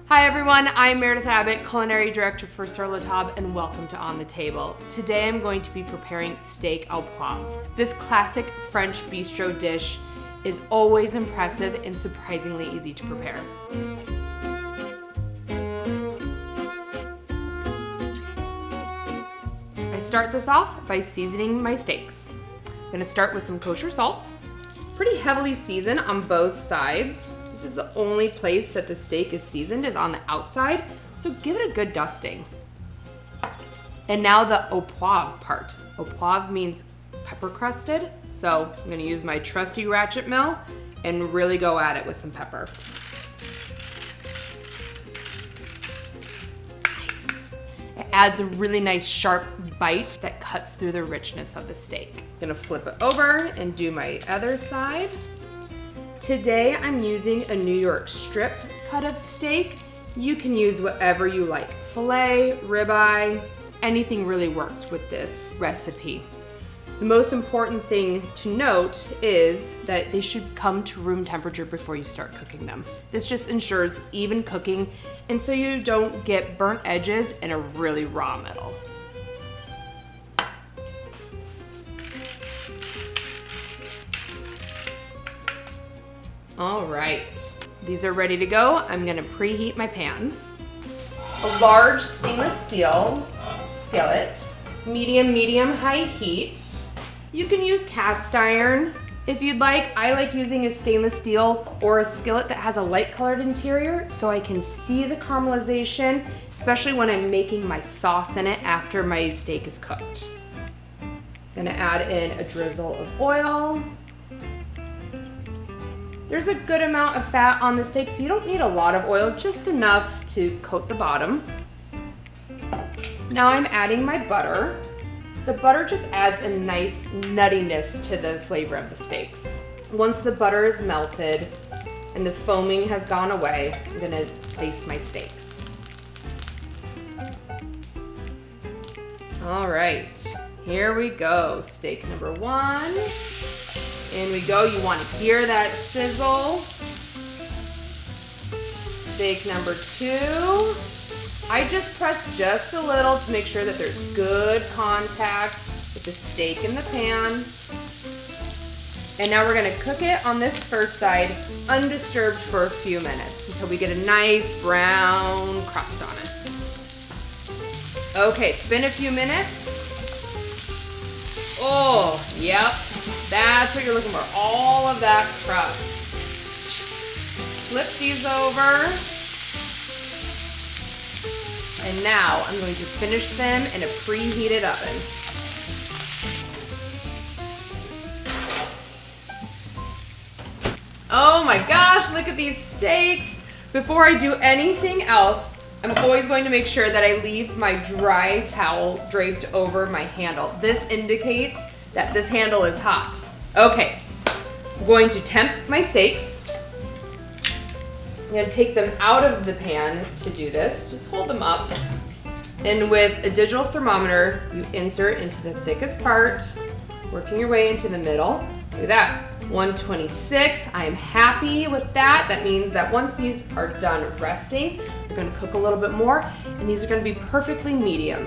Hi everyone, I'm Meredith Abbott, Culinary Director for Sur La Table, and welcome to On the Table. Today I'm going to be preparing steak au poivre. This classic French bistro dish is always impressive and surprisingly easy to prepare. I start this off by seasoning my steaks. I'm gonna start with some kosher salt. Pretty heavily seasoned on both sides. This is the only place that the steak is seasoned is on the outside, so give it a good dusting. And now the au poivre part. Au poivre means pepper crusted, so I'm gonna use my trusty ratchet mill and really go at it with some pepper. Nice. It adds a really nice sharp bite that cuts through the richness of the steak. I'm gonna flip it over and do my other side. Today I'm using a New York strip cut of steak. You can use whatever you like. Filet, ribeye, anything really works with this recipe. The most important thing to note is that they should come to room temperature before you start cooking them. This just ensures even cooking, and so you don't get burnt edges and a really raw middle. All right, these are ready to go. I'm gonna preheat my pan. A large stainless steel skillet, medium high heat. You can use cast iron if you'd like. I like using a stainless steel or a skillet that has a light colored interior so I can see the caramelization, especially when I'm making my sauce in it after my steak is cooked. Gonna add in a drizzle of oil. There's a good amount of fat on the steak, so you don't need a lot of oil, just enough to coat the bottom. Now I'm adding my butter. The butter just adds a nice nuttiness to the flavor of the steaks. Once the butter is melted and the foaming has gone away, I'm gonna place my steaks. All right, here we go. Steak number one. In we go. You want to hear that sizzle. Steak number two. I just press just a little to make sure that there's good contact with the steak in the pan. And now we're gonna cook it on this first side undisturbed for a few minutes until we get a nice brown crust on it. Okay, it's been a few minutes. Oh, yep. That's what you're looking for, all of that crust. Flip these over. And now I'm going to finish them in a preheated oven. Oh my gosh, look at these steaks. Before I do anything else, I'm always going to make sure that I leave my dry towel draped over my handle. This indicates that this handle is hot. Okay, I'm going to temp my steaks. I'm gonna take them out of the pan to do this. Just hold them up. And with a digital thermometer, you insert into the thickest part, working your way into the middle. Do that. 126, I'm happy with that. That means that once these are done resting, they're gonna cook a little bit more, and these are gonna be perfectly medium.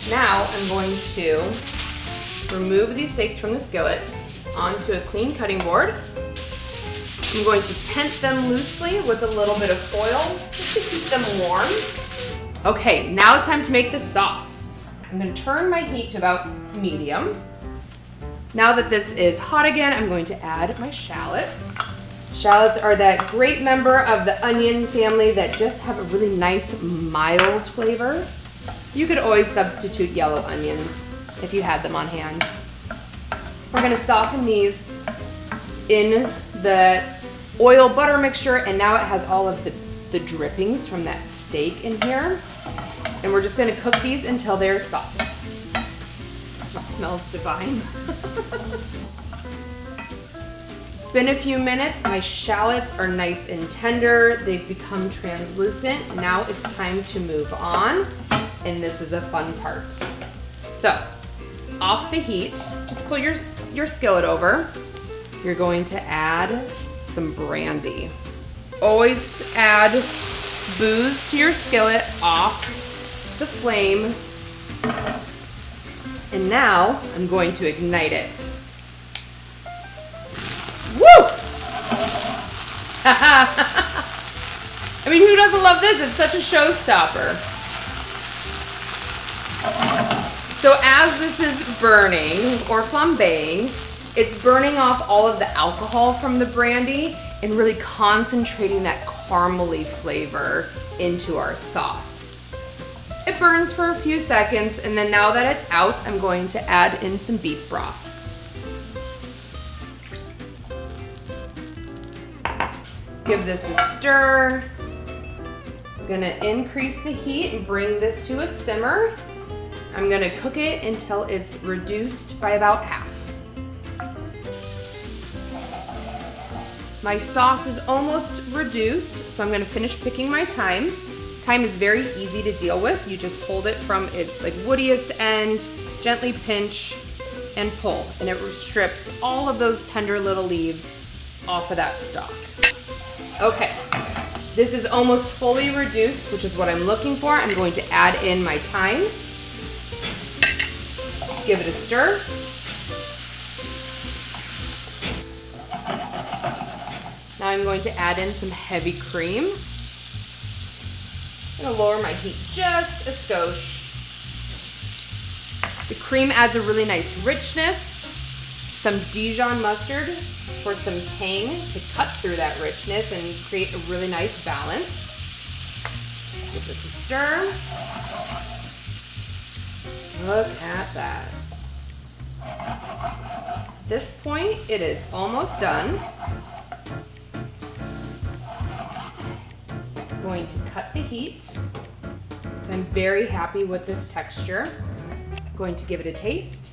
Now I'm going to remove these steaks from the skillet onto a clean cutting board. I'm going to tent them loosely with a little bit of foil just to keep them warm. Okay, now it's time to make the sauce. I'm gonna turn my heat to about medium. Now that this is hot again, I'm going to add my shallots. Shallots are that great member of the onion family that just have a really nice mild flavor. You could always substitute yellow onions if you had them on hand. We're gonna soften these in the oil butter mixture, and now it has all of the drippings from that steak in here. And we're just gonna cook these until they're soft. This just smells divine. It's been a few minutes. My shallots are nice and tender. They've become translucent. Now it's time to move on, and this is a fun part. So, off the heat, just pull your skillet over. You're going to add some brandy. Always add booze to your skillet off the flame. And now I'm going to ignite it. Woo! I mean, who doesn't love this? It's such a showstopper. So as this is burning or flambeing, it's burning off all of the alcohol from the brandy and really concentrating that caramely flavor into our sauce. It burns for a few seconds, and then now that it's out, I'm going to add in some beef broth. Give this a stir. I'm gonna increase the heat and bring this to a simmer. I'm gonna cook it until it's reduced by about half. My sauce is almost reduced, so I'm gonna finish picking my thyme. Thyme is very easy to deal with. You just hold it from its like woodiest end, gently pinch and pull, and it strips all of those tender little leaves off of that stalk. Okay, this is almost fully reduced, which is what I'm looking for. I'm going to add in my thyme. Give it a stir. Now I'm going to add in some heavy cream. I'm gonna lower my heat just a skosh. The cream adds a really nice richness, some Dijon mustard for some tang to cut through that richness and create a really nice balance. Give this a stir. Look at that. At this point, it is almost done. I'm going to cut the heat. I'm very happy with this texture. I'm going to give it a taste.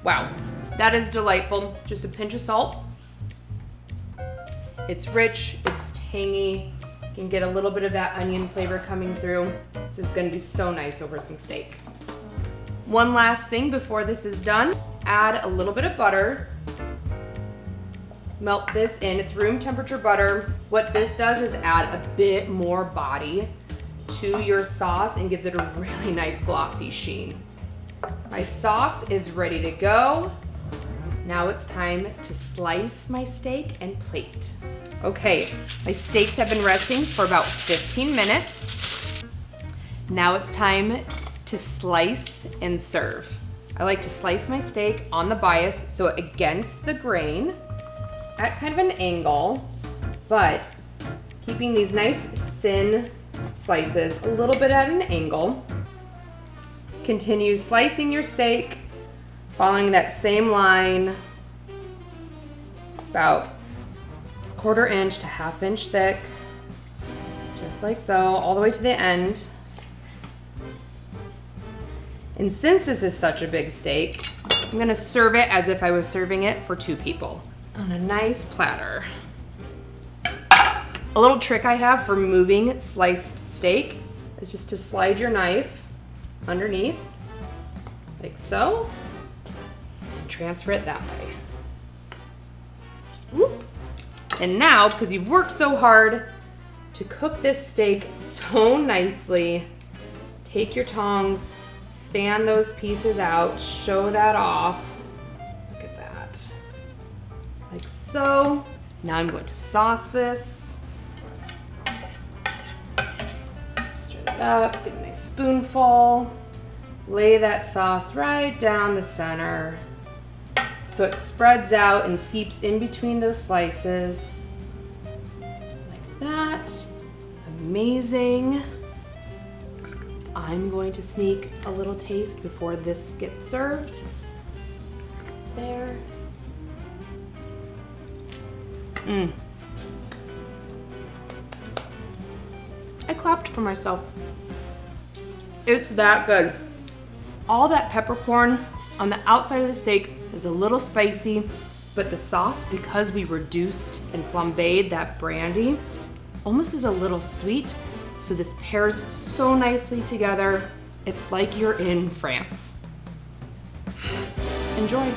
Wow, that is delightful. Just a pinch of salt. It's rich, it's tangy. You can get a little bit of that onion flavor coming through. This is gonna be so nice over some steak. One last thing before this is done, add a little bit of butter. Melt this in, it's room temperature butter. What this does is add a bit more body to your sauce and gives it a really nice glossy sheen. My sauce is ready to go. Now it's time to slice my steak and plate. Okay, my steaks have been resting for about 15 minutes. Now it's time to slice and serve. I like to slice my steak on the bias, so against the grain, at kind of an angle, but keeping these nice thin slices a little bit at an angle. Continue slicing your steak, following that same line, about 1/4 inch to 1/2 inch thick, just like so, all the way to the end. And since this is such a big steak, I'm gonna serve it as if I was serving it for 2 people on a nice platter. A little trick I have for moving sliced steak is just to slide your knife underneath, like so, and transfer it that way. Whoop. And now, because you've worked so hard to cook this steak so nicely, take your tongs, fan those pieces out, show that off. Look at that. Like so. Now I'm going to sauce this. Stir it up, get a nice spoonful. Lay that sauce right down the center so it spreads out and seeps in between those slices. Like that. Amazing. I'm going to sneak a little taste before this gets served. There. I clapped for myself. It's that good. All that peppercorn on the outside of the steak is a little spicy, but the sauce, because we reduced and flambéed that brandy, almost is a little sweet. So this pairs so nicely together. It's like you're in France. Enjoy.